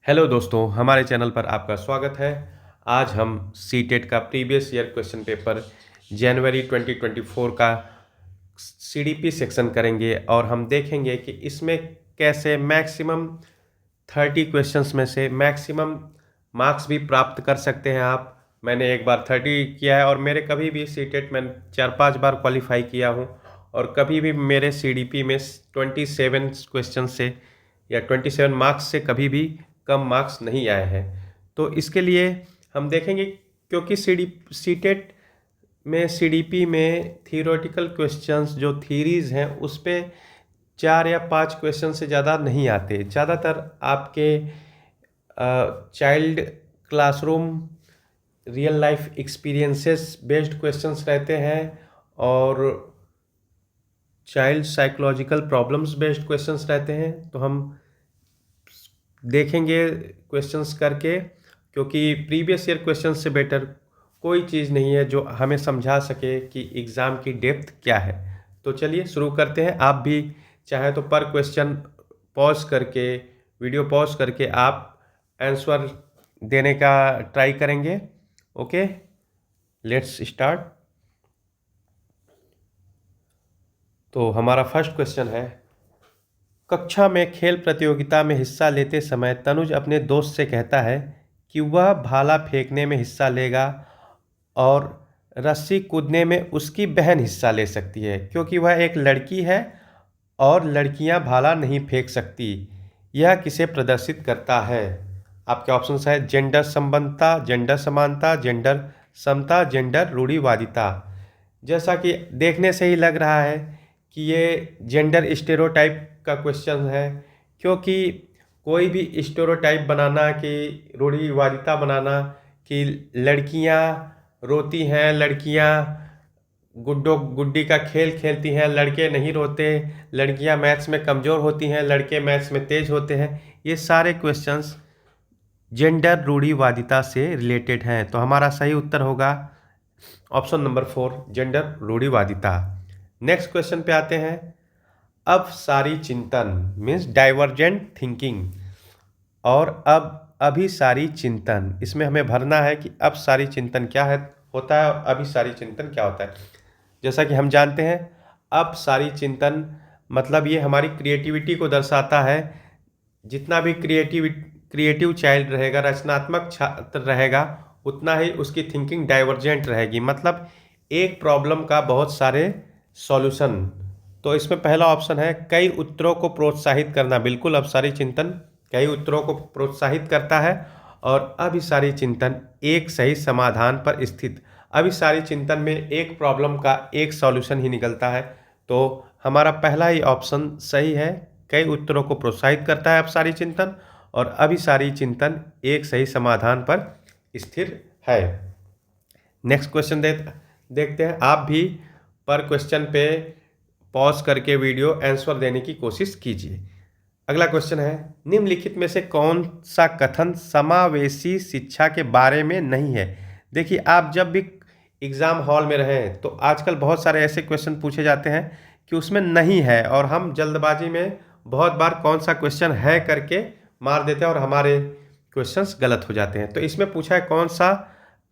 Hello दोस्तों, हमारे channel पर आपका स्वागत है। आज हम सीटेट का प्रीवियस ईयर क्वेश्चन पेपर जनवरी 2024 का सीडीपी सेक्शन करेंगे और हम देखेंगे कि इसमें कैसे मैक्सिमम 30 क्वेश्चंस में से मैक्सिमम मार्क्स भी प्राप्त कर सकते हैं आप। मैंने एक बार 30 किया है और मेरे कभी भी सीटेट में 4-5 बार क्वालिफाई किया हूँ और कभी भी मेरे सीडीपी में 27 क्वेश्चन से या 27 मार्क्स से कभी भी कम मार्क्स नहीं आए हैं। तो इसके लिए हम देखेंगे, क्योंकि सीटेट में सीडीपी में थियोरेटिकल क्वेश्चंस जो थीरीज हैं उस पे 4 या 5 क्वेश्चन से ज़्यादा नहीं आते। ज़्यादातर आपके child classroom real life experiences based questions रहते हैं और child psychological problems based questions रहते हैं। तो हम देखेंगे क्वेश्चंस करके, क्योंकि प्रीवियस ईयर क्वेश्चन से बेटर कोई चीज़ नहीं है जो हमें समझा सके कि एग्ज़ाम की डेप्थ क्या है। तो चलिए शुरू करते हैं। आप भी चाहे तो पर क्वेश्चन पॉज करके, वीडियो पॉज करके आप आंसर देने का ट्राई करेंगे। Okay, let's start. तो हमारा फर्स्ट क्वेश्चन है, कक्षा में खेल प्रतियोगिता में हिस्सा लेते समय तनुज अपने दोस्त से कहता है कि वह भाला फेंकने में हिस्सा लेगा और रस्सी कूदने में उसकी बहन हिस्सा ले सकती है, क्योंकि वह एक लड़की है और लड़कियां भाला नहीं फेंक सकती। यह किसे प्रदर्शित करता है? आपके ऑप्शंस है जेंडर संबंधता, जेंडर समानता, जेंडर समता, जेंडर रूढ़िवादिता। जैसा कि देखने से ही लग रहा है कि ये जेंडर स्टेरियोटाइप का क्वेश्चन है, क्योंकि कोई भी स्टेरियोटाइप बनाना कि रूढ़िवादिता बनाना कि लड़कियां रोती हैं, लड़कियां गुड्डो गुड्डी का खेल खेलती हैं, लड़के नहीं रोते, लड़कियां मैथ्स में कमज़ोर होती हैं, लड़के मैथ्स में तेज होते हैं, ये सारे क्वेश्चंस जेंडर रूढ़िवादिता से रिलेटेड हैं। तो हमारा सही उत्तर होगा ऑप्शन नंबर 4, जेंडर रूढ़िवादिता। नेक्स्ट क्वेश्चन पे आते हैं। अब सारी चिंतन मीन्स डाइवर्जेंट थिंकिंग और अब अभी सारी चिंतन, इसमें हमें भरना है कि अब सारी चिंतन क्या है होता है और अभी सारी चिंतन क्या होता है। जैसा कि हम जानते हैं, अब सारी चिंतन मतलब ये हमारी क्रिएटिविटी को दर्शाता है। जितना भी क्रिएटिव चाइल्ड रहेगा, रचनात्मक छात्र रहेगा, उतना ही उसकी थिंकिंग डाइवर्जेंट रहेगी, मतलब एक प्रॉब्लम का बहुत सारे सॉल्यूशन। तो इसमें पहला ऑप्शन है कई उत्तरों को प्रोत्साहित करना। बिल्कुल, अब सारी चिंतन कई उत्तरों को प्रोत्साहित करता है और अभी सारी चिंतन एक सही समाधान पर स्थित। अभी सारी चिंतन में एक प्रॉब्लम का एक सॉल्यूशन ही निकलता है। तो हमारा पहला ही ऑप्शन सही है, कई उत्तरों को प्रोत्साहित करता है अब सारी चिंतन और अभी सारी चिंतन एक सही समाधान पर स्थिर है। नेक्स्ट क्वेश्चन देखते हैं। आप भी पर क्वेश्चन पे पॉज करके वीडियो आंसर देने की कोशिश कीजिए। अगला क्वेश्चन है, निम्नलिखित में से कौन सा कथन समावेशी शिक्षा के बारे में नहीं है? देखिए, आप जब भी एग्ज़ाम हॉल में रहें तो आजकल बहुत सारे ऐसे क्वेश्चन पूछे जाते हैं कि उसमें नहीं है और हम जल्दबाजी में बहुत बार कौन सा क्वेश्चन है करके मार देते हैं और हमारे क्वेश्चंस गलत हो जाते हैं। तो इसमें पूछा है कौन सा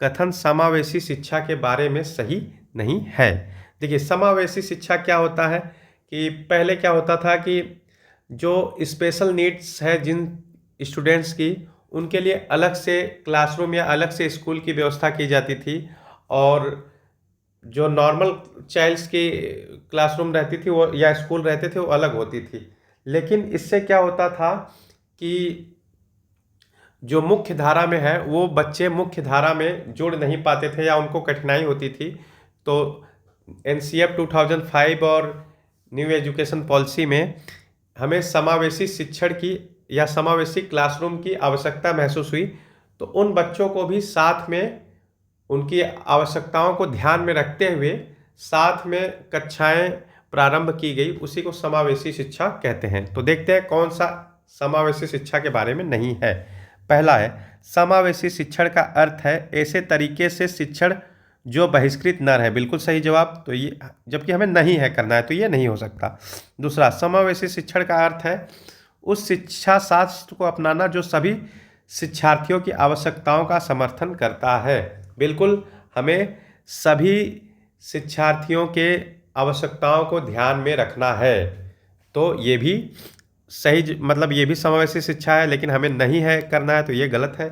कथन समावेशी शिक्षा के बारे में सही नहीं है। देखिए, समावेशी शिक्षा क्या होता है कि पहले क्या होता था कि जो स्पेशल नीड्स है जिन स्टूडेंट्स की, उनके लिए अलग से क्लासरूम या अलग से स्कूल की व्यवस्था की जाती थी और जो नॉर्मल चाइल्ड्स की क्लासरूम रहती थी वो या स्कूल रहते थे वो अलग होती थी। लेकिन इससे क्या होता था कि जो मुख्य धारा में है वो बच्चे मुख्य धारा में जुड़ नहीं पाते थे या उनको कठिनाई होती थी। तो NCF 2005 और न्यू एजुकेशन पॉलिसी में हमें समावेशी शिक्षण की या समावेशी क्लासरूम की आवश्यकता महसूस हुई। तो उन बच्चों को भी साथ में उनकी आवश्यकताओं को ध्यान में रखते हुए साथ में कक्षाएं प्रारंभ की गई, उसी को समावेशी शिक्षा कहते हैं। तो देखते हैं कौन सा समावेशी शिक्षा के बारे में नहीं है। पहला है, समावेशी शिक्षण का अर्थ है ऐसे तरीके से शिक्षण जो बहिष्कृत न रहे। बिल्कुल सही जवाब। तो ये जबकि हमें नहीं है करना है तो ये नहीं हो सकता। दूसरा, समावेशी शिक्षण का अर्थ है उस शिक्षा शास्त्र को अपनाना जो सभी शिक्षार्थियों की आवश्यकताओं का समर्थन करता है। बिल्कुल, हमें सभी शिक्षार्थियों के आवश्यकताओं को ध्यान में रखना है। तो ये भी सही मतलब ये भी समावेशी शिक्षा है, लेकिन हमें नहीं है करना है तो ये गलत है।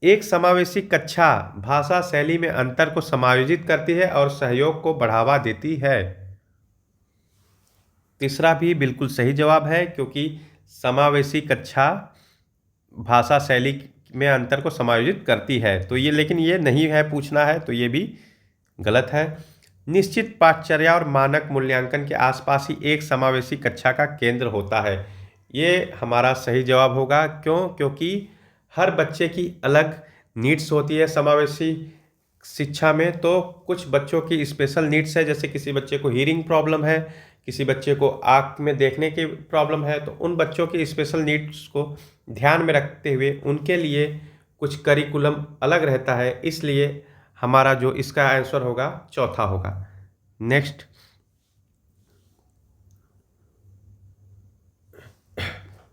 एक समावेशी कक्षा भाषा शैली में अंतर को समायोजित करती है और सहयोग को बढ़ावा देती है। तीसरा भी बिल्कुल सही जवाब है, क्योंकि समावेशी कक्षा भाषा शैली में अंतर को समायोजित करती है। तो ये लेकिन ये नहीं है पूछना है, तो ये भी गलत है। निश्चित पाठचर्या और मानक मूल्यांकन के आसपास ही एक समावेशी कक्षा का केंद्र होता है। ये हमारा सही जवाब होगा। क्यों? क्योंकि हर बच्चे की अलग नीड्स होती है समावेशी शिक्षा में। तो कुछ बच्चों की स्पेशल नीड्स है, जैसे किसी बच्चे को हीरिंग प्रॉब्लम है, किसी बच्चे को आँख में देखने की प्रॉब्लम है, तो उन बच्चों की स्पेशल नीड्स को ध्यान में रखते हुए उनके लिए कुछ करिकुलम अलग रहता है। इसलिए हमारा जो इसका आंसर होगा चौथा होगा। नेक्स्ट,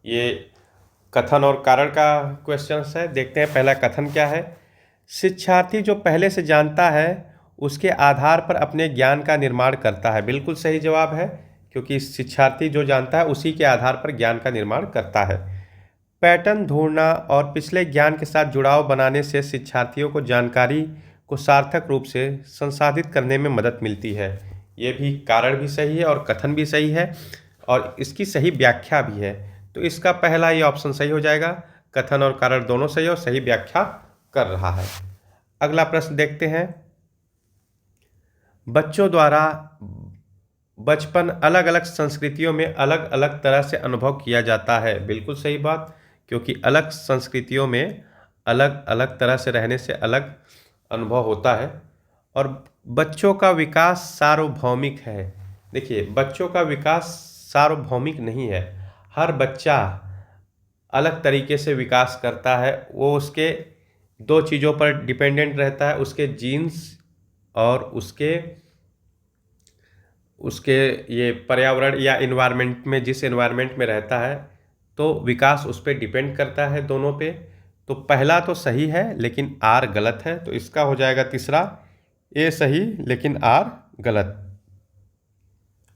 ये कथन और कारण का क्वेश्चन है। देखते हैं पहला कथन क्या है। शिक्षार्थी जो पहले से जानता है उसके आधार पर अपने ज्ञान का निर्माण करता है। बिल्कुल सही जवाब है, क्योंकि शिक्षार्थी जो जानता है उसी के आधार पर ज्ञान का निर्माण करता है। पैटर्न ढूंढना और पिछले ज्ञान के साथ जुड़ाव बनाने से शिक्षार्थियों को जानकारी को सार्थक रूप से संसाधित करने में मदद मिलती है। ये भी कारण भी सही है और कथन भी सही है और इसकी सही व्याख्या भी है। तो इसका पहला ये ऑप्शन सही हो जाएगा। कथन और कारण दोनों सही और सही व्याख्या कर रहा है। अगला प्रश्न देखते हैं। बच्चों द्वारा बचपन अलग अलग संस्कृतियों में अलग अलग तरह से अनुभव किया जाता है। बिल्कुल सही बात, क्योंकि अलग संस्कृतियों में अलग अलग तरह से रहने से अलग अनुभव होता है। और बच्चों का विकास सार्वभौमिक है। देखिए, बच्चों का विकास सार्वभौमिक नहीं है। हर बच्चा अलग तरीके से विकास करता है। वो उसके दो चीज़ों पर डिपेंडेंट रहता है, उसके जीन्स और उसके ये पर्यावरण या इन्वायरमेंट में, जिस इन्वायरमेंट में रहता है, तो विकास उस पर डिपेंड करता है, दोनों पे। तो पहला तो सही है लेकिन आर गलत है, तो इसका हो जाएगा तीसरा, ए सही लेकिन आर गलत।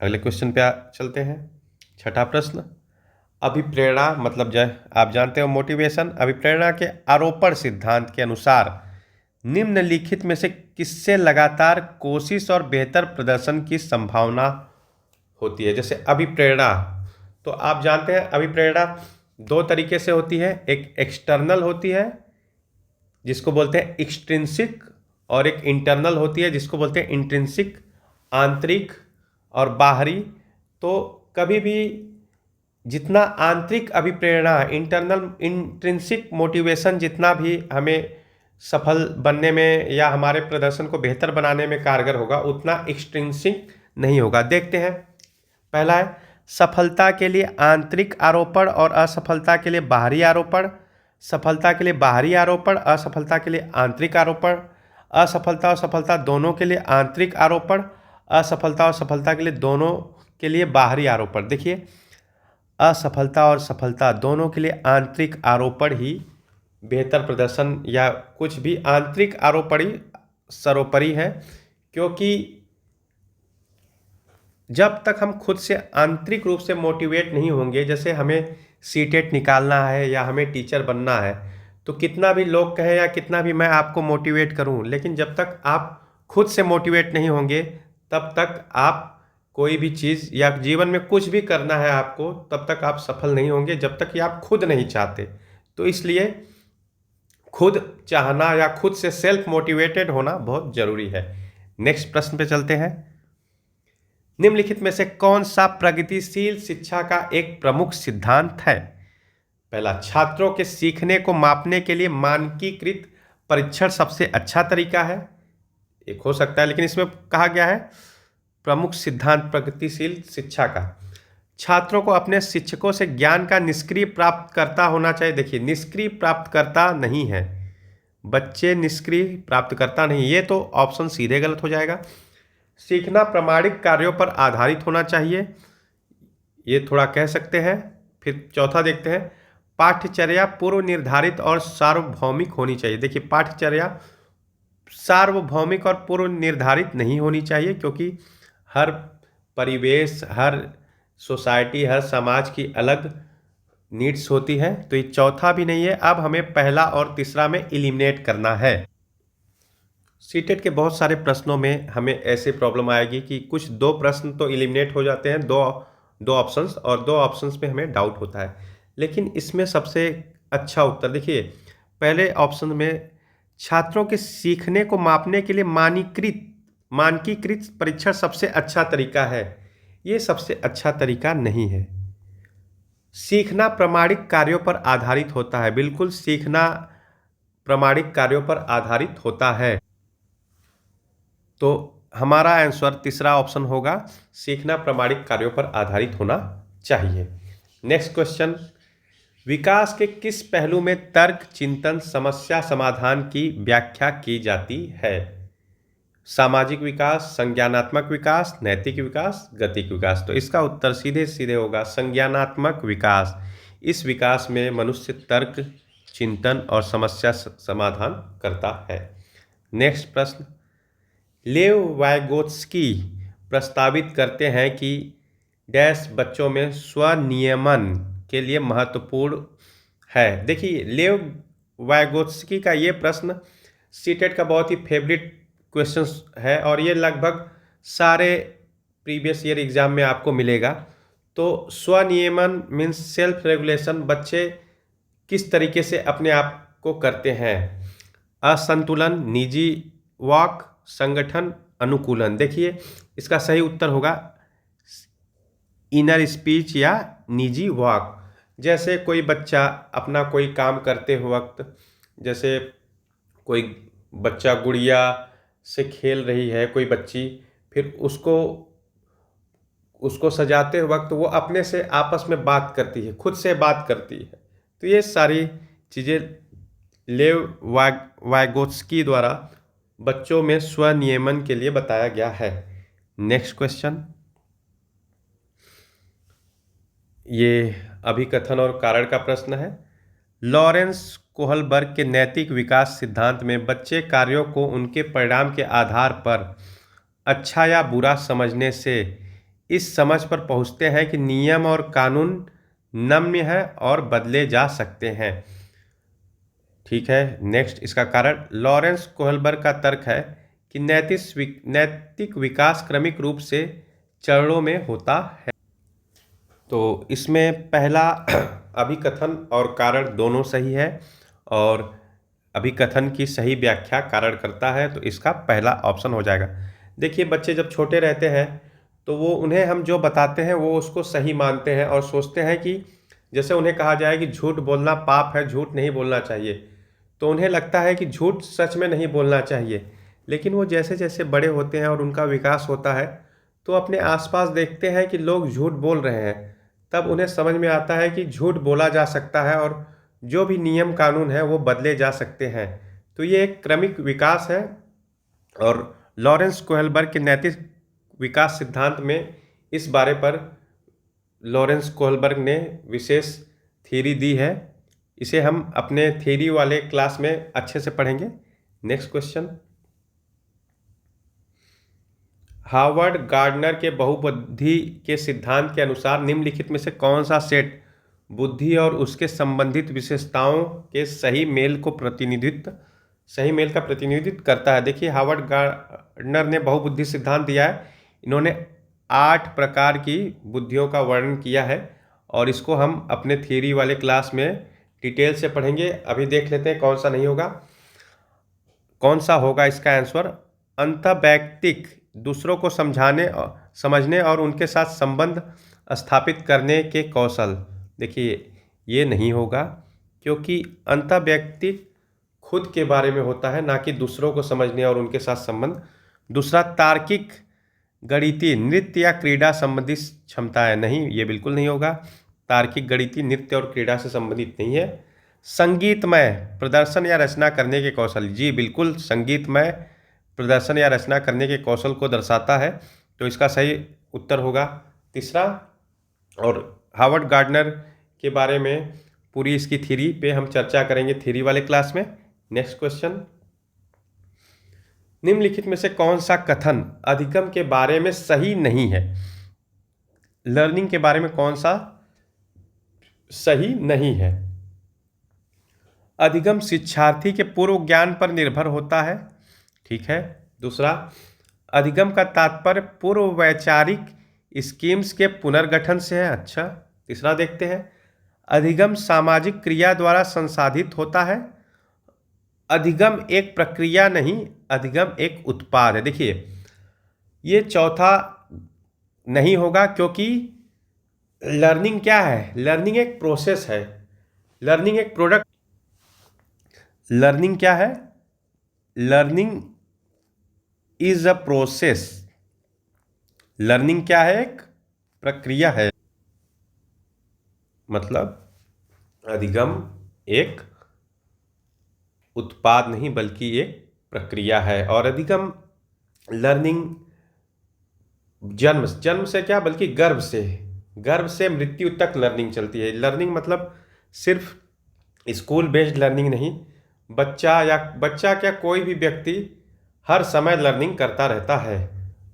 अगले क्वेश्चन पे चलते हैं। छठा प्रश्न। अभिप्रेरणा मतलब आप जानते हो मोटिवेशन। अभिप्रेरणा के आरोपण सिद्धांत के अनुसार निम्नलिखित में से किससे लगातार कोशिश और बेहतर प्रदर्शन की संभावना होती है। जैसे अभिप्रेरणा, तो आप जानते हैं अभिप्रेरणा दो तरीके से होती है। एक एक्सटर्नल होती है जिसको बोलते हैं एक्सट्रिंसिक, और एक इंटरनल होती है जिसको बोलते हैं इंट्रिंसिक, आंतरिक और बाहरी। तो कभी भी जितना आंतरिक अभिप्रेरणा, इंटरनल इंट्रिंसिक मोटिवेशन जितना भी हमें सफल बनने में या हमारे प्रदर्शन को बेहतर बनाने में कारगर होगा, उतना एक्सट्रिंसिक नहीं होगा। देखते हैं। पहला है सफलता के लिए आंतरिक आरोपण और असफलता के लिए बाहरी आरोपण। सफलता के लिए बाहरी आरोपण, असफलता के लिए आंतरिक आरोपण। असफलता और सफलता दोनों के लिए आंतरिक आरोपण, असफलता और सफलता के लिए दोनों के लिए बाहरी आरोपण। देखिए, असफलता और सफलता दोनों के लिए आंतरिक आरोपण ही बेहतर प्रदर्शन या कुछ भी आंतरिक आरोपण ही सर्वोपरि है। क्योंकि जब तक हम खुद से आंतरिक रूप से मोटिवेट नहीं होंगे, जैसे हमें सीटेट निकालना है या हमें टीचर बनना है, तो कितना भी लोग कहें या कितना भी मैं आपको मोटिवेट करूं, लेकिन जब तक आप खुद से मोटिवेट नहीं होंगे तब तक आप कोई भी चीज़ या जीवन में कुछ भी करना है आपको, तब तक आप सफल नहीं होंगे जब तक कि आप खुद नहीं चाहते। तो इसलिए खुद चाहना या खुद से सेल्फ मोटिवेटेड होना बहुत जरूरी है। नेक्स्ट प्रश्न पे चलते हैं। निम्नलिखित में से कौन सा प्रगतिशील शिक्षा का एक प्रमुख सिद्धांत है। पहला, छात्रों के सीखने को मापने के लिए मानकीकृत परीक्षण सबसे अच्छा तरीका है। एक हो सकता है, लेकिन इसमें कहा गया है प्रमुख सिद्धांत प्रगतिशील शिक्षा का छात्रों को अपने शिक्षकों से ज्ञान का निष्क्रिय प्राप्तकर्ता होना चाहिए। देखिए, निष्क्रिय प्राप्तकर्ता नहीं है, बच्चे निष्क्रिय प्राप्तकर्ता नहीं, ये तो ऑप्शन सीधे गलत हो जाएगा। सीखना प्रामाणिक कार्यों पर आधारित होना चाहिए, ये थोड़ा कह सकते हैं फिर चौथा देखते हैं, पाठ्यचर्या पूर्व निर्धारित और सार्वभौमिक होनी चाहिए। देखिए, पाठ्यचर्या सार्वभौमिक और पूर्व निर्धारित नहीं होनी चाहिए, क्योंकि हर परिवेश, हर सोसाइटी, हर समाज की अलग नीड्स होती है। तो ये चौथा भी नहीं है। अब हमें पहला और तीसरा में एलिमिनेट करना है। सीटेट के बहुत सारे प्रश्नों में हमें ऐसे प्रॉब्लम आएगी कि कुछ दो प्रश्न तो एलिमिनेट हो जाते हैं, दो ऑप्शंस, और दो ऑप्शंस में हमें डाउट होता है। लेकिन इसमें सबसे अच्छा उत्तर देखिए, पहले ऑप्शन में छात्रों के सीखने को मापने के लिए मानकीकृत परीक्षण सबसे अच्छा तरीका है। ये सबसे अच्छा तरीका नहीं है। सीखना प्रामाणिक कार्यों पर आधारित होता है। बिल्कुल, सीखना प्रामाणिक कार्यों पर आधारित होता है। तो हमारा आंसर तीसरा ऑप्शन होगा, सीखना प्रामाणिक कार्यों पर आधारित होना चाहिए। नेक्स्ट क्वेश्चन, विकास के किस पहलू में तर्क, चिंतन, समस्या समाधान की व्याख्या की जाती है? सामाजिक विकास, संज्ञानात्मक विकास, नैतिक विकास, गतिक विकास। तो इसका उत्तर सीधे सीधे होगा संज्ञानात्मक विकास। इस विकास में मनुष्य तर्क, चिंतन और समस्या समाधान करता है। नेक्स्ट प्रश्न, लेव वाइगोत्स्की प्रस्तावित करते हैं कि डैश बच्चों में स्वनियमन के लिए महत्वपूर्ण है। देखिए, लेव वाइगोत्स्की का ये प्रश्न सीटेट का बहुत ही फेवरेट क्वेश्चन है, और ये लगभग सारे प्रीवियस ईयर एग्जाम में आपको मिलेगा। तो स्वनियमन मीन्स सेल्फ रेगुलेशन, बच्चे किस तरीके से अपने आप को करते हैं। असंतुलन, निजी वाक, संगठन, अनुकूलन। देखिए, इसका सही उत्तर होगा इनर स्पीच या निजी वाक। जैसे कोई बच्चा अपना कोई काम करते वक्त, जैसे कोई बच्चा गुड़िया से खेल रही है, कोई बच्ची, फिर उसको सजाते वक्त वो अपने से आपस में बात करती है, खुद से बात करती है। तो ये सारी चीज़ें लेव वाइगोत्स्की द्वारा बच्चों में स्वनियमन के लिए बताया गया है। नेक्स्ट क्वेश्चन, ये अभिकथन और कारण का प्रश्न है। लॉरेंस कोहलबर्ग के नैतिक विकास सिद्धांत में बच्चे कार्यों को उनके परिणाम के आधार पर अच्छा या बुरा समझने से इस समझ पर पहुंचते हैं कि नियम और कानून नम्य है और बदले जा सकते हैं। ठीक है। नेक्स्ट, इसका कारण, लॉरेंस कोहलबर्ग का तर्क है कि नैतिक विकास क्रमिक रूप से चरणों में होता है। तो इसमें पहला अभिकथन और कारण दोनों सही है, और अभिकथन की सही व्याख्या कारण करता है, तो इसका पहला ऑप्शन हो जाएगा। देखिए, बच्चे जब छोटे रहते हैं तो वो उन्हें हम जो बताते हैं वो उसको सही मानते हैं और सोचते हैं कि जैसे उन्हें कहा जाए कि झूठ बोलना पाप है, झूठ नहीं बोलना चाहिए, तो उन्हें लगता है कि झूठ सच में नहीं बोलना चाहिए। लेकिन वो जैसे जैसे बड़े होते हैं और उनका विकास होता है, तो अपने आसपास देखते हैं कि लोग झूठ बोल रहे हैं, तब उन्हें समझ में आता है कि झूठ बोला जा सकता है और जो भी नियम कानून है वो बदले जा सकते हैं। तो ये एक क्रमिक विकास है, और लॉरेंस कोहलबर्ग के नैतिक विकास सिद्धांत में इस बारे पर लॉरेंस कोहलबर्ग ने विशेष थ्योरी दी है। इसे हम अपने थ्योरी वाले क्लास में अच्छे से पढ़ेंगे। नेक्स्ट क्वेश्चन, हार्वर्ड गार्डनर के बहुबुद्धि के सिद्धांत के अनुसार निम्नलिखित में से कौन सा सेट बुद्धि और उसके संबंधित विशेषताओं के सही मेल का प्रतिनिधित्व करता है? देखिए, हार्वर्ड गार्डनर ने बहुबुद्धि सिद्धांत दिया है। इन्होंने 8 प्रकार की बुद्धियों का वर्णन किया है, और इसको हम अपने थ्योरी वाले क्लास में डिटेल से पढ़ेंगे। अभी देख लेते हैं कौन सा नहीं होगा, कौन सा होगा इसका आंसर। अंतर्वैयक्तिक, दूसरों को समझने और उनके साथ संबंध स्थापित करने के कौशल। देखिए, ये नहीं होगा, क्योंकि अंतर्वैयक्तिक खुद के बारे में होता है, ना कि दूसरों को समझने और उनके साथ संबंध। दूसरा, तार्किक, गणितीय, नृत्य या क्रीड़ा संबंधित क्षमताएं। नहीं, ये बिल्कुल नहीं होगा। तार्किक, गणितीय, नृत्य और क्रीड़ा से संबंधित नहीं है। संगीतमय, प्रदर्शन या रचना करने के कौशल। जी बिल्कुल, संगीतमय प्रदर्शन या रचना करने के कौशल को दर्शाता है, तो इसका सही उत्तर होगा तीसरा। और हार्वर्ड गार्डनर के बारे में, पूरी इसकी थ्योरी पे हम चर्चा करेंगे थ्योरी वाले क्लास में। नेक्स्ट क्वेश्चन, निम्नलिखित में से कौन सा कथन अधिगम के बारे में सही नहीं है? लर्निंग के बारे में कौन सा सही नहीं है? अधिगम शिक्षार्थी के पूर्व ज्ञान पर निर्भर होता है, ठीक है। दूसरा, अधिगम का तात्पर्य पूर्व वैचारिक स्कीम्स के पुनर्गठन से है, अच्छा। तीसरा देखते हैं, अधिगम सामाजिक क्रिया द्वारा संसाधित होता है। अधिगम एक प्रक्रिया नहीं, अधिगम एक उत्पाद है। देखिए, ये चौथा नहीं होगा, क्योंकि लर्निंग क्या है? लर्निंग एक प्रोसेस है, लर्निंग एक प्रोडक्ट। लर्निंग क्या है? Learning is a process. Learning क्या है? एक प्रक्रिया है। मतलब अधिगम एक उत्पाद नहीं बल्कि एक प्रक्रिया है। और अधिगम लर्निंग जन्म से क्या, बल्कि गर्भ से मृत्यु तक लर्निंग चलती है। लर्निंग मतलब सिर्फ स्कूल बेस्ड लर्निंग नहीं, बच्चा क्या कोई भी व्यक्ति हर समय लर्निंग करता रहता है।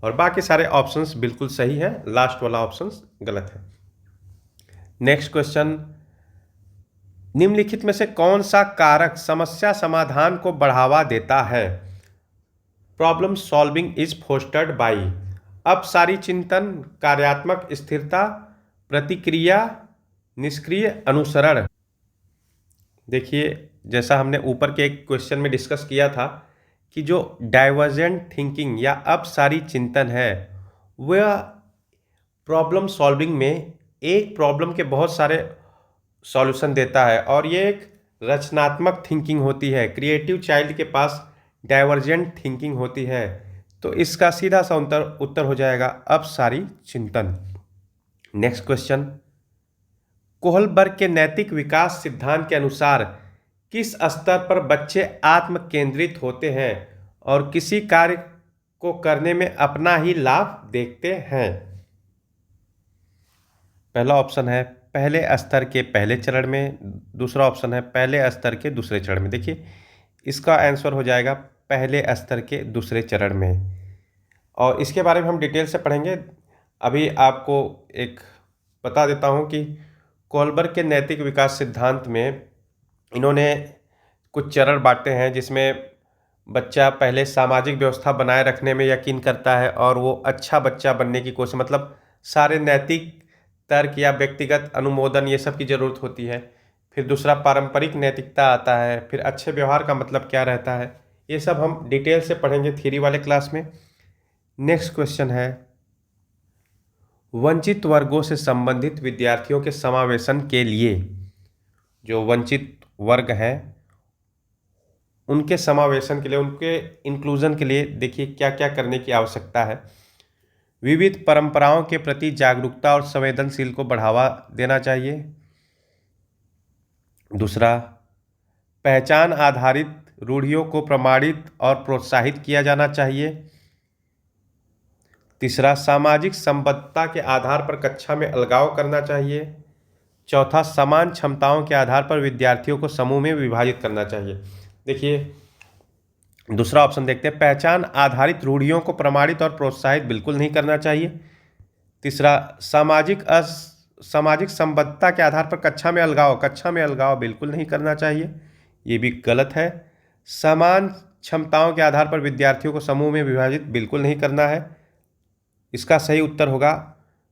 और बाकी सारे ऑप्शंस बिल्कुल सही है, लास्ट वाला ऑप्शंस गलत है। नेक्स्ट क्वेश्चन, निम्नलिखित में से कौन सा कारक समस्या समाधान को बढ़ावा देता है? Problem solving is fostered by अपसारी चिंतन, कार्यात्मक स्थिरता, प्रतिक्रिया, निष्क्रिय अनुसरण। देखिए, जैसा हमने ऊपर के एक क्वेश्चन में डिस्कस किया था कि जो डाइवर्जेंट थिंकिंग या अपसारी चिंतन है, वह प्रॉब्लम सॉल्विंग में एक प्रॉब्लम के बहुत सारे सॉल्यूशन देता है, और ये एक रचनात्मक थिंकिंग होती है। क्रिएटिव चाइल्ड के पास डाइवर्जेंट थिंकिंग होती है। तो इसका सीधा सा उत्तर हो जाएगा अपसारी चिंतन। नेक्स्ट क्वेश्चन, कोहलबर्ग के नैतिक विकास सिद्धांत के अनुसार किस स्तर पर बच्चे आत्म केंद्रित होते हैं और किसी कार्य को करने में अपना ही लाभ देखते हैं? पहला ऑप्शन है पहले स्तर के पहले चरण में, दूसरा ऑप्शन है पहले स्तर के दूसरे चरण में। देखिए, इसका आंसर हो जाएगा पहले स्तर के दूसरे चरण में। और इसके बारे में हम डिटेल से पढ़ेंगे। अभी आपको एक बता देता हूँ कि कोहलबर्ग के नैतिक विकास सिद्धांत में इन्होंने कुछ चरण बांटे हैं, जिसमें बच्चा पहले सामाजिक व्यवस्था बनाए रखने में यकीन करता है और वो अच्छा बच्चा बनने की कोशिश, मतलब सारे नैतिक तर्क या व्यक्तिगत अनुमोदन ये सब की ज़रूरत होती है। फिर दूसरा पारंपरिक नैतिकता आता है। फिर अच्छे व्यवहार का मतलब क्या रहता है, ये सब हम डिटेल से पढ़ेंगे थ्योरी वाले क्लास में। नेक्स्ट क्वेश्चन है, वंचित वर्गों से संबंधित विद्यार्थियों के समावेशन के लिए, जो वंचित वर्ग हैं उनके समावेशन के लिए, उनके इंक्लूजन के लिए देखिए क्या क्या करने की आवश्यकता है। विविध परंपराओं के प्रति जागरूकता और संवेदनशील को बढ़ावा देना चाहिए। दूसरा, पहचान आधारित रूढ़ियों को प्रमाणित और प्रोत्साहित किया जाना चाहिए। तीसरा, सामाजिक संबद्धता के आधार पर कक्षा में अलगाव करना चाहिए। चौथा, समान क्षमताओं के आधार पर विद्यार्थियों को समूह में विभाजित करना चाहिए। देखिए, दूसरा ऑप्शन देखते हैं, पहचान आधारित रूढ़ियों को प्रमाणित और प्रोत्साहित बिल्कुल नहीं करना चाहिए। तीसरा, सामाजिक संबद्धता के आधार पर कक्षा में अलगाव बिल्कुल नहीं करना चाहिए, ये भी गलत है। समान क्षमताओं के आधार पर विद्यार्थियों को समूह में विभाजित बिल्कुल नहीं करना है। इसका सही उत्तर होगा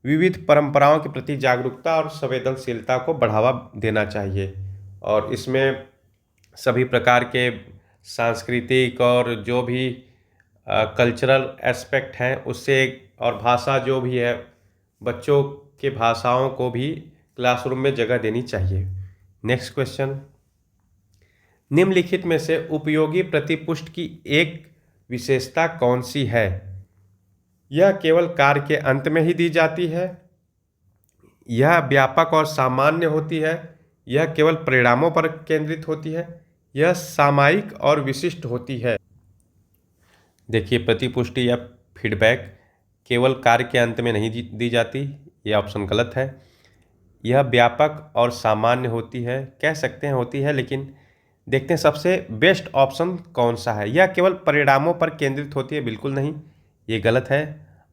विविध परंपराओं के प्रति जागरूकता और संवेदनशीलता को बढ़ावा देना चाहिए। और इसमें सभी प्रकार के सांस्कृतिक और जो भी कल्चरल एस्पेक्ट हैं उससे, और भाषा जो भी है, बच्चों के भाषाओं को भी क्लासरूम में जगह देनी चाहिए। नेक्स्ट क्वेश्चन, निम्नलिखित में से उपयोगी प्रतिपुष्टि की एक विशेषता कौन सी है? यह केवल कार्य के अंत में ही दी जाती है, यह व्यापक और सामान्य होती है, यह केवल परिणामों पर केंद्रित होती है, यह सामयिक और विशिष्ट होती है। देखिए, प्रतिपुष्टि या फीडबैक केवल कार्य के अंत में नहीं दी जाती, ये ऑप्शन गलत है। यह व्यापक और सामान्य होती है, कह सकते हैं होती है, लेकिन देखते हैं सबसे बेस्ट ऑप्शन कौन सा है। यह केवल परिणामों पर केंद्रित होती है, बिल्कुल नहीं, ये गलत है।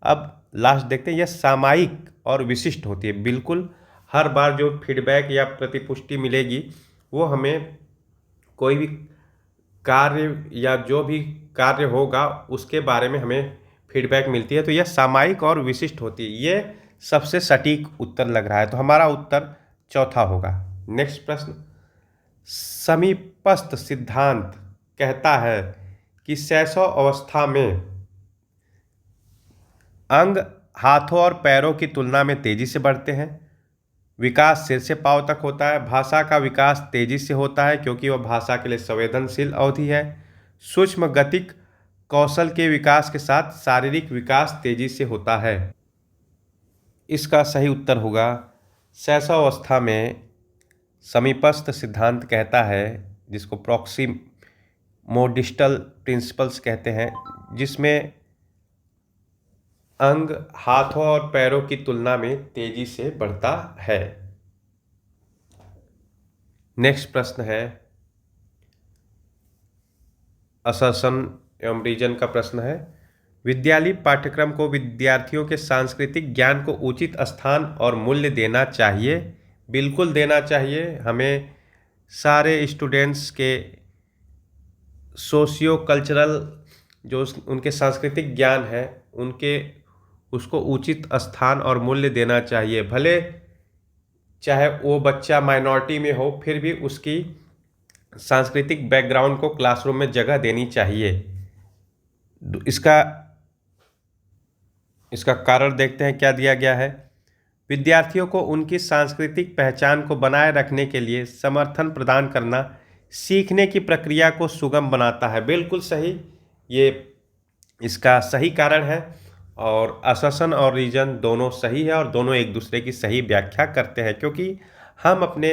अब लास्ट देखते हैं, यह सामयिक और विशिष्ट होती है, बिल्कुल। हर बार जो फीडबैक या प्रतिपुष्टि मिलेगी वो हमें कोई भी कार्य या जो भी कार्य होगा उसके बारे में हमें फीडबैक मिलती है, तो यह सामयिक और विशिष्ट होती है। ये सबसे सटीक उत्तर लग रहा है, तो हमारा उत्तर चौथा होगा। नेक्स्ट प्रश्न, समीपस्थ सिद्धांत कहता है कि शैशव अवस्था में अंग हाथों और पैरों की तुलना में तेजी से बढ़ते हैं, विकास सिर से पांव तक होता है, भाषा का विकास तेजी से होता है क्योंकि वह भाषा के लिए संवेदनशील अवधि है, सूक्ष्म गतिक कौशल के विकास के साथ शारीरिक विकास तेजी से होता है। इसका सही उत्तर होगा शैशव अवस्था में समीपस्थ सिद्धांत कहता है, जिसको प्रॉक्सिमोडिस्टल प्रिंसिपल्स कहते हैं, जिसमें अंग हाथों और पैरों की तुलना में तेजी से बढ़ता है। नेक्स्ट प्रश्न है असर्शन एवं रीजन का प्रश्न है, विद्यालय पाठ्यक्रम को विद्यार्थियों के सांस्कृतिक ज्ञान को उचित स्थान और मूल्य देना चाहिए। बिल्कुल देना चाहिए। हमें सारे स्टूडेंट्स के सोशियो कल्चरल जो उनके सांस्कृतिक ज्ञान है उनके उसको उचित स्थान और मूल्य देना चाहिए। भले चाहे वो बच्चा माइनॉरिटी में हो, फिर भी उसकी सांस्कृतिक बैकग्राउंड को क्लासरूम में जगह देनी चाहिए। इसका कारण देखते हैं क्या दिया गया है। विद्यार्थियों को उनकी सांस्कृतिक पहचान को बनाए रखने के लिए समर्थन प्रदान करना सीखने की प्रक्रिया को सुगम बनाता है। बिल्कुल सही, ये इसका सही कारण है। और असर्शन और रीजन दोनों सही है और दोनों एक दूसरे की सही व्याख्या करते हैं, क्योंकि हम अपने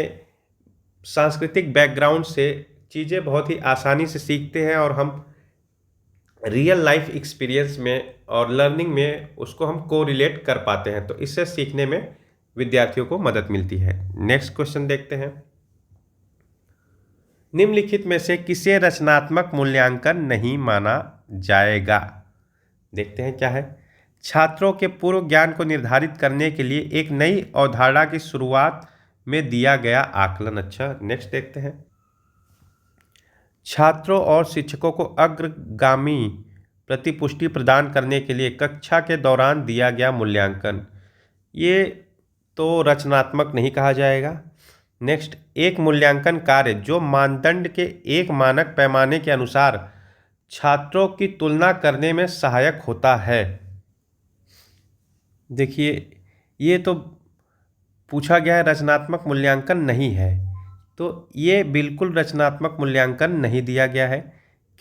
सांस्कृतिक बैकग्राउंड से चीज़ें बहुत ही आसानी से सीखते हैं और हम रियल लाइफ एक्सपीरियंस में और लर्निंग में उसको हम कोरिलेट कर पाते हैं, तो इससे सीखने में विद्यार्थियों को मदद मिलती है। नेक्स्ट क्वेश्चन देखते हैं, निम्नलिखित में से किसे रचनात्मक मूल्यांकन नहीं माना जाएगा। देखते हैं क्या है। छात्रों के पूर्व ज्ञान को निर्धारित करने के लिए एक नई अवधारणा की शुरुआत में दिया गया आकलन। अच्छा, नेक्स्ट देखते हैं, छात्रों और शिक्षकों को अग्रगामी प्रतिपुष्टि प्रदान करने के लिए कक्षा के दौरान दिया गया मूल्यांकन, ये तो रचनात्मक नहीं कहा जाएगा। नेक्स्ट, एक मूल्यांकन कार्य जो मानदंड के एक मानक पैमाने के अनुसार छात्रों की तुलना करने में सहायक होता है। देखिए, ये तो पूछा गया है रचनात्मक मूल्यांकन नहीं है, तो ये बिल्कुल रचनात्मक मूल्यांकन नहीं दिया गया है,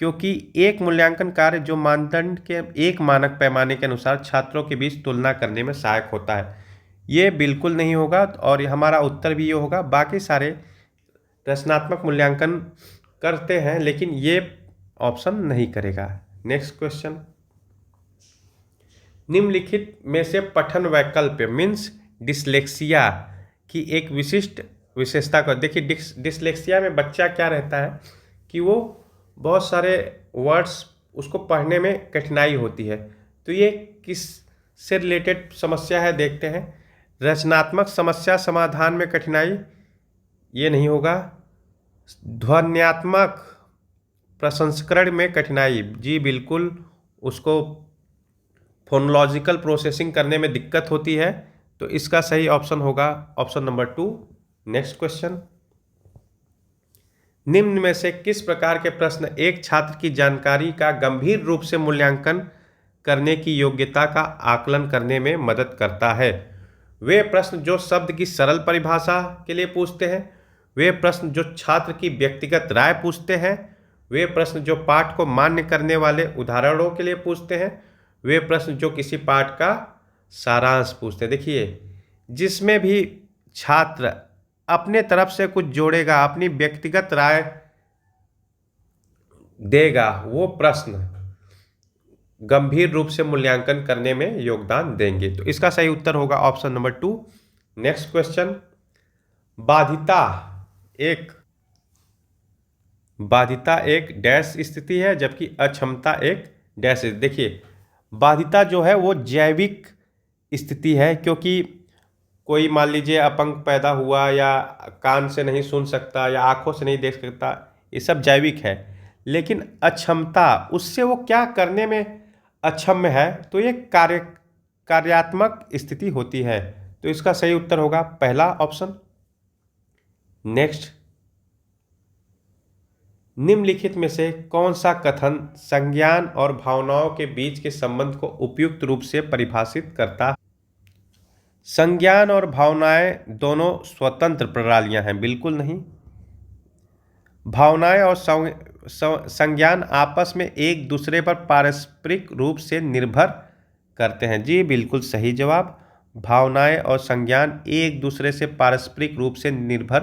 क्योंकि एक मूल्यांकन कार्य जो मानदंड के एक मानक पैमाने के अनुसार छात्रों के बीच तुलना करने में सहायक होता है, ये बिल्कुल नहीं होगा। और हमारा उत्तर भी ये होगा। बाकी सारे रचनात्मक मूल्यांकन करते हैं, लेकिन ये ऑप्शन नहीं करेगा। नेक्स्ट क्वेश्चन, निम्नलिखित में से पठन वैकल्प्य मीन्स डिसलेक्सिया की एक विशिष्ट विशेषता को देखिए। डिसलेक्सिया में बच्चा क्या रहता है कि वो बहुत सारे वर्ड्स उसको पढ़ने में कठिनाई होती है, तो ये किस से रिलेटेड समस्या है देखते हैं। रचनात्मक समस्या समाधान में कठिनाई, ये नहीं होगा। ध्वन्यात्मक प्रसंस्करण में कठिनाई, जी बिल्कुल, उसको फोनोलॉजिकल प्रोसेसिंग करने में दिक्कत होती है, तो इसका सही ऑप्शन होगा ऑप्शन नंबर 2। नेक्स्ट क्वेश्चन, निम्न में से किस प्रकार के प्रश्न एक छात्र की जानकारी का गंभीर रूप से मूल्यांकन करने की योग्यता का आकलन करने में मदद करता है। वे प्रश्न जो शब्द की सरल परिभाषा के लिए पूछते हैं, वे प्रश्न जो छात्र की व्यक्तिगत राय पूछते हैं, वे प्रश्न जो पाठ को मान्य करने वाले उदाहरणों के लिए पूछते हैं, वे प्रश्न जो किसी पाठ का सारांश पूछते हैं। देखिए, जिसमें भी छात्र अपने तरफ से कुछ जोड़ेगा, अपनी व्यक्तिगत राय देगा, वो प्रश्न गंभीर रूप से मूल्यांकन करने में योगदान देंगे। तो इसका सही उत्तर होगा ऑप्शन नंबर 2। नेक्स्ट क्वेश्चन, बाधिता एक बाधिता एक डैश स्थिति है, जबकि अक्षमता एक डैश स्थिति। देखिए, बाधिता जो है वो जैविक स्थिति है, क्योंकि कोई मान लीजिए अपंग पैदा हुआ या कान से नहीं सुन सकता या आंखों से नहीं देख सकता, ये सब जैविक है। लेकिन अक्षमता, उससे वो क्या करने में अक्षम है, तो ये कार्यात्मक स्थिति होती है। तो इसका सही उत्तर होगा पहला ऑप्शन। नेक्स्ट, निम्नलिखित में से कौन सा कथन संज्ञान और भावनाओं के बीच के संबंध को उपयुक्त रूप से परिभाषित करता है? संज्ञान और भावनाएं दोनों स्वतंत्र प्रणालियां हैं? बिल्कुल नहीं। भावनाएं और संज्ञान आपस में एक दूसरे पर पारस्परिक रूप से निर्भर करते हैं? जी बिल्कुल सही जवाब। भावनाएं और संज्ञान एक दूसरे से पारस्परिक रूप से निर्भर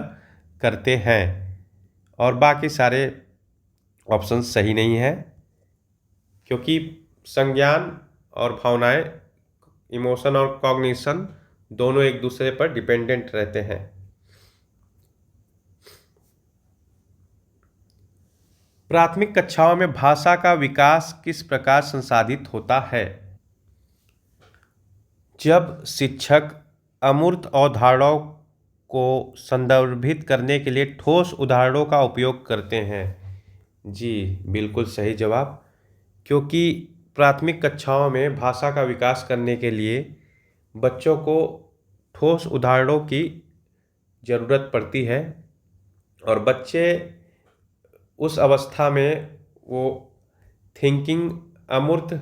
करते हैं, और बाकी सारे ऑप्शन सही नहीं है, क्योंकि संज्ञान और भावनाएं, इमोशन और कॉग्निशन दोनों एक दूसरे पर डिपेंडेंट रहते हैं। प्राथमिक कक्षाओं में भाषा का विकास किस प्रकार संसाधित होता है? जब शिक्षक अमूर्त अवधारणाओं को संदर्भित करने के लिए ठोस उदाहरणों का उपयोग करते हैं? जी बिल्कुल सही जवाब, क्योंकि प्राथमिक कक्षाओं में भाषा का विकास करने के लिए बच्चों को ठोस उदाहरणों की ज़रूरत पड़ती है, और बच्चे उस अवस्था में वो थिंकिंग, अमूर्त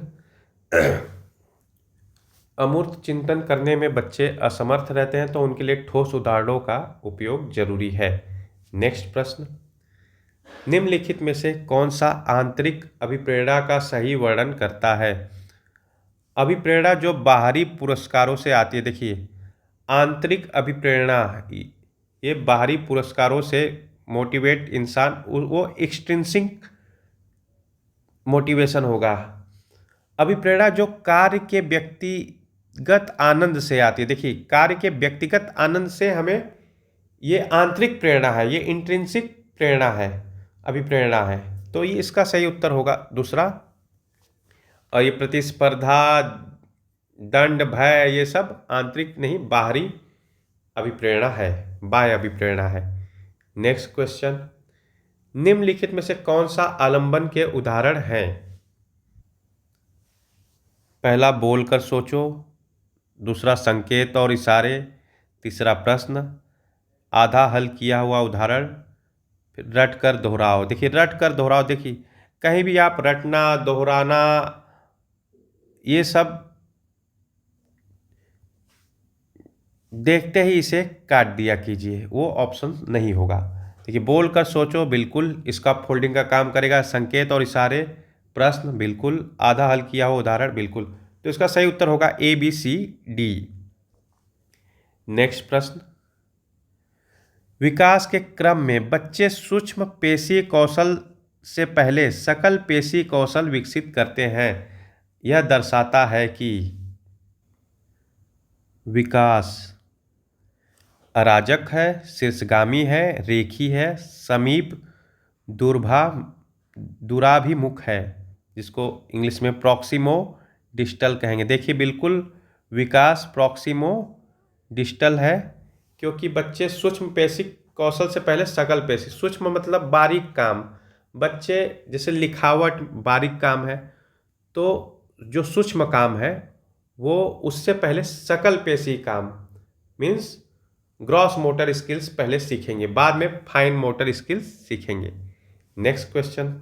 अमूर्त चिंतन करने में बच्चे असमर्थ रहते हैं, तो उनके लिए ठोस उदाहरणों का उपयोग जरूरी है। नेक्स्ट प्रश्न, निम्नलिखित में से कौन सा आंतरिक अभिप्रेरणा का सही वर्णन करता है? अभिप्रेरणा जो बाहरी पुरस्कारों से आती है, देखिए आंतरिक अभिप्रेरणा ये बाहरी पुरस्कारों से मोटिवेट इंसान, वो एक्सट्रिंसिक मोटिवेशन होगा। अभिप्रेरणा जो कार्य के व्यक्तिगत आनंद से आती है, देखिए कार्य के व्यक्तिगत आनंद से हमें, ये आंतरिक प्रेरणा है, ये इंट्रिंसिक प्रेरणा है, अभिप्रेरणा है। तो ये इसका सही उत्तर होगा दूसरा। और ये प्रतिस्पर्धा, दंड, भय, ये सब आंतरिक नहीं, बाहरी अभिप्रेरणा है, बाह्य अभिप्रेरणा है। नेक्स्ट क्वेश्चन, निम्नलिखित में से कौन सा आलंबन के उदाहरण हैं? पहला बोलकर सोचो, दूसरा संकेत और इशारे, तीसरा प्रश्न, आधा हल किया हुआ उदाहरण, फिर रट कर दोहराओ। देखिए रट कर दोहराओ, देखिए कहीं भी आप रटना, दोहराना, ये सब देखते ही इसे काट दिया कीजिए, वो ऑप्शन नहीं होगा। देखिए बोल कर सोचो बिल्कुल इसका फोल्डिंग का काम करेगा, संकेत और इशारे, प्रश्न बिल्कुल, आधा हल किया हुआ उदाहरण बिल्कुल। तो इसका सही उत्तर होगा A B C D. Next प्रश्न, विकास के क्रम में बच्चे सूक्ष्म पेशी कौशल से पहले सकल पेशी कौशल विकसित करते हैं। यह दर्शाता है कि विकास अराजक है, शीर्षगामी है, रेखी है, समीप दूराभिमुख है, जिसको इंग्लिश में प्रॉक्सिमो डिस्टल कहेंगे। देखिए बिल्कुल विकास प्रॉक्सिमो डिस्टल है, क्योंकि बच्चे सूक्ष्म पेशी कौशल से पहले सकल पेशी, सूक्ष्म मतलब बारीक काम, बच्चे जैसे लिखावट बारीक काम है, तो जो सूक्ष्म काम है वो उससे पहले सकल पेशी काम, मीन्स ग्रॉस मोटर स्किल्स पहले सीखेंगे, बाद में फाइन मोटर स्किल्स सीखेंगे। नेक्स्ट क्वेश्चन,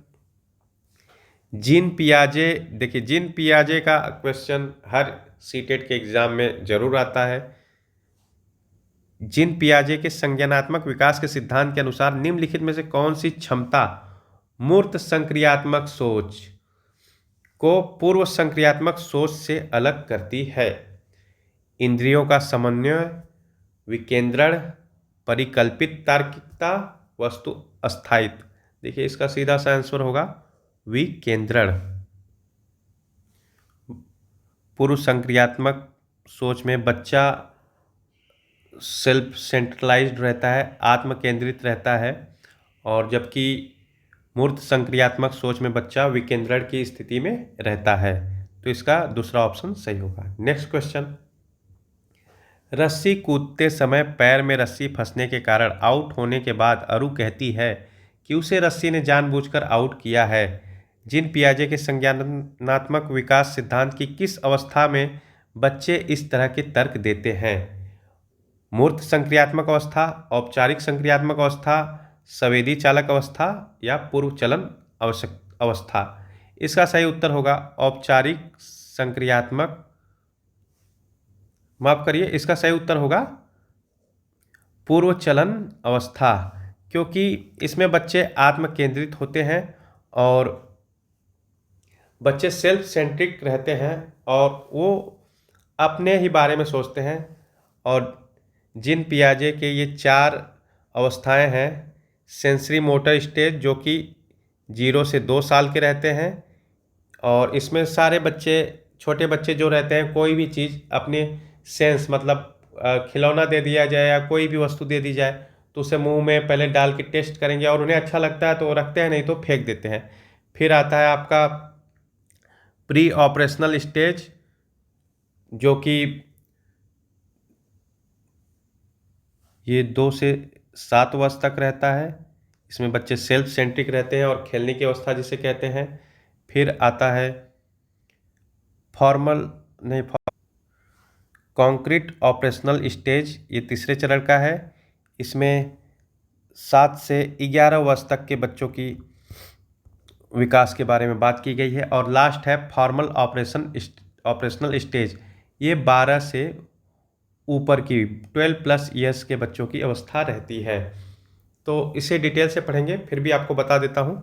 जीन पियाजे, देखिए जीन पियाजे का क्वेश्चन हर सीटेट के एग्जाम में जरूर आता है। जीन पियाजे के संज्ञानात्मक विकास के सिद्धांत के अनुसार निम्नलिखित में से कौन सी क्षमता मूर्त संक्रियात्मक सोच को पूर्व संक्रियात्मक सोच से अलग करती है? इंद्रियों का समन्वय, विकेंद्रण, परिकल्पित तार्किकता, वस्तु अस्थायित्व। देखिए इसका सीधा सा आंसर होगा विकेंद्रण। पूर्व संक्रियात्मक सोच में बच्चा सेल्फ सेंट्रलाइज्ड रहता है, आत्म केंद्रित रहता है, और जबकि मूर्त संक्रियात्मक सोच में बच्चा विकेंद्रण की स्थिति में रहता है। तो इसका दूसरा ऑप्शन सही होगा। नेक्स्ट क्वेश्चन, रस्सी कूदते समय पैर में रस्सी फंसने के कारण आउट होने के बाद अरु कहती है कि उसे रस्सी ने जानबूझकर आउट किया है। जीन पियाजे के संज्ञानात्मक विकास सिद्धांत की किस अवस्था में बच्चे इस तरह के तर्क देते हैं? मूर्त संक्रियात्मक अवस्था, औपचारिक संक्रियात्मक अवस्था, संवेदी चालक अवस्था या पूर्व चलन अवस्था? इसका सही उत्तर होगा औपचारिक संक्रियात्मक, माफ करिए, इसका सही उत्तर होगा पूर्व चलन अवस्था, क्योंकि इसमें बच्चे आत्म केंद्रित होते हैं और बच्चे सेल्फ सेंट्रिक रहते हैं और वो अपने ही बारे में सोचते हैं। और जीन पियाजे के ये 4 अवस्थाएं हैं। सेंसरी मोटर स्टेज जो कि 0 से 2 साल के रहते हैं, और इसमें सारे बच्चे, छोटे बच्चे जो रहते हैं, कोई भी चीज़ अपने सेंस, मतलब खिलौना दे दिया जाए या कोई भी वस्तु दे दी जाए तो उसे मुंह में पहले डाल के टेस्ट करेंगे, और उन्हें अच्छा लगता है तो वो रखते हैं, नहीं तो फेंक देते हैं। फिर आता है आपका प्री ऑपरेशनल स्टेज जो कि ये 2 से 7 वर्ष तक रहता है। इसमें बच्चे सेल्फ सेंट्रिक रहते हैं और खेलने की अवस्था जिसे कहते हैं। फिर आता है कॉन्क्रीट ऑपरेशनल स्टेज, ये तीसरे चरण का है। इसमें 7 से 11 वर्ष तक के बच्चों की विकास के बारे में बात की गई है। और लास्ट है फॉर्मल ऑपरेशनल स्टेज, ये 12 से ऊपर की 12+ ईयर्स के बच्चों की अवस्था रहती है। तो इसे डिटेल से पढ़ेंगे, फिर भी आपको बता देता हूँ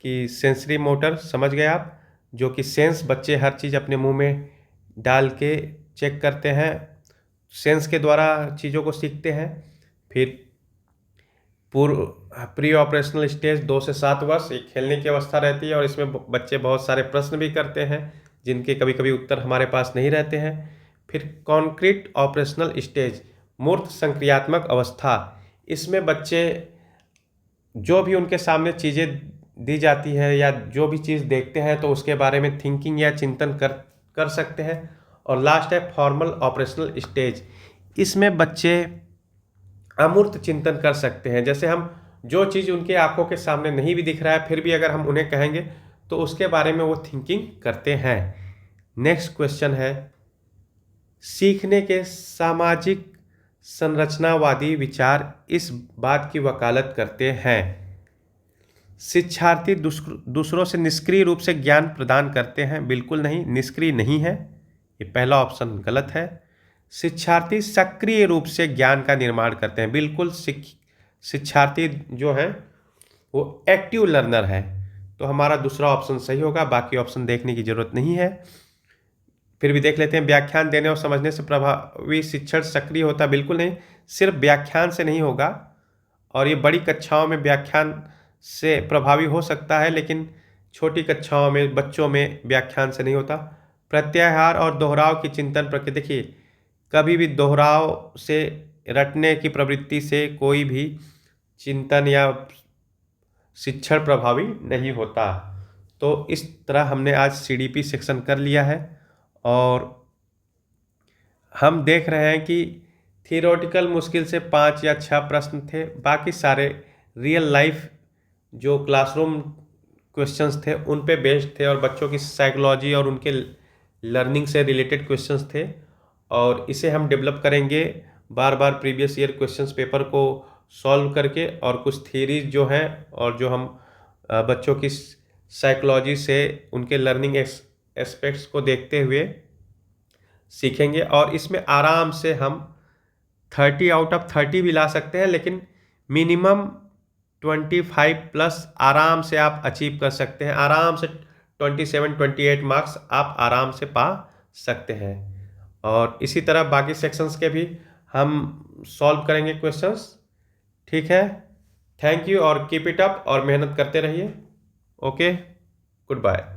कि सेंसरी मोटर समझ गए आप, जो कि सेंस, बच्चे हर चीज़ अपने मुंह में डाल के चेक करते हैं, सेंस के द्वारा चीज़ों को सीखते हैं। फिर प्री ऑपरेशनल स्टेज 2 से 7 वर्ष, ये खेलने की अवस्था रहती है और इसमें बच्चे बहुत सारे प्रश्न भी करते हैं जिनके कभी कभी उत्तर हमारे पास नहीं रहते हैं। फिर कॉन्क्रीट ऑपरेशनल स्टेज, मूर्त संक्रियात्मक अवस्था, इसमें बच्चे जो भी उनके सामने चीज़ें दी जाती है या जो भी चीज़ देखते हैं तो उसके बारे में थिंकिंग या चिंतन कर सकते हैं। और लास्ट है फॉर्मल ऑपरेशनल स्टेज, इसमें बच्चे अमूर्त चिंतन कर सकते हैं। जैसे हम जो चीज़ उनके आंखों के सामने नहीं भी दिख रहा है, फिर भी अगर हम उन्हें कहेंगे तो उसके बारे में वो थिंकिंग करते हैं। नेक्स्ट क्वेश्चन है, सीखने के सामाजिक संरचनावादी विचार इस बात की वकालत करते हैं, शिक्षार्थी दूसरों से निष्क्रिय रूप से ज्ञान प्रदान करते हैं। बिल्कुल नहीं, निष्क्रिय नहीं है, ये पहला ऑप्शन गलत है। शिक्षार्थी सक्रिय रूप से ज्ञान का निर्माण करते हैं। बिल्कुल, शिक्षार्थी जो है वो एक्टिव लर्नर है, तो हमारा दूसरा ऑप्शन सही होगा, बाकी ऑप्शन देखने की जरूरत नहीं है। फिर भी देख लेते हैं, व्याख्यान देने और समझने से प्रभावी शिक्षण सक्रिय होता? बिल्कुल नहीं, सिर्फ व्याख्यान से नहीं होगा, और ये बड़ी कक्षाओं में व्याख्यान से प्रभावी हो सकता है, लेकिन छोटी कक्षाओं में बच्चों में व्याख्यान से नहीं होता। प्रत्याहार और दोहराव की चिंतन प्रक्रिया, देखिए कभी भी दोहराव से, रटने की प्रवृत्ति से कोई भी चिंतन या शिक्षण प्रभावी नहीं होता। तो इस तरह हमने आज CDP सेक्शन कर लिया है, और हम देख रहे हैं कि थियोरेटिकल मुश्किल से 5 या 6 प्रश्न थे, बाकी सारे रियल लाइफ जो क्लासरूम क्वेश्चंस थे उन पे बेस्ड थे, और बच्चों की साइकोलॉजी और उनके लर्निंग से रिलेटेड क्वेश्चंस थे। और इसे हम डेवलप करेंगे बार बार प्रीवियस ईयर क्वेश्चंस पेपर को सॉल्व करके, और कुछ थ्योरीज जो हैं और जो हम बच्चों की साइकोलॉजी से उनके लर्निंग एस्पेक्ट्स को देखते हुए सीखेंगे। और इसमें आराम से हम 30 आउट ऑफ 30 भी ला सकते हैं, लेकिन मिनिमम 25+ आराम से आप अचीव कर सकते हैं। आराम से 27-28 मार्क्स आप आराम से पा सकते हैं। और इसी तरह बाकी सेक्शंस के भी हम सॉल्व करेंगे क्वेश्चंस, ठीक है। थैंक यू, और कीप इट अप, और मेहनत करते रहिए। Okay, good bye.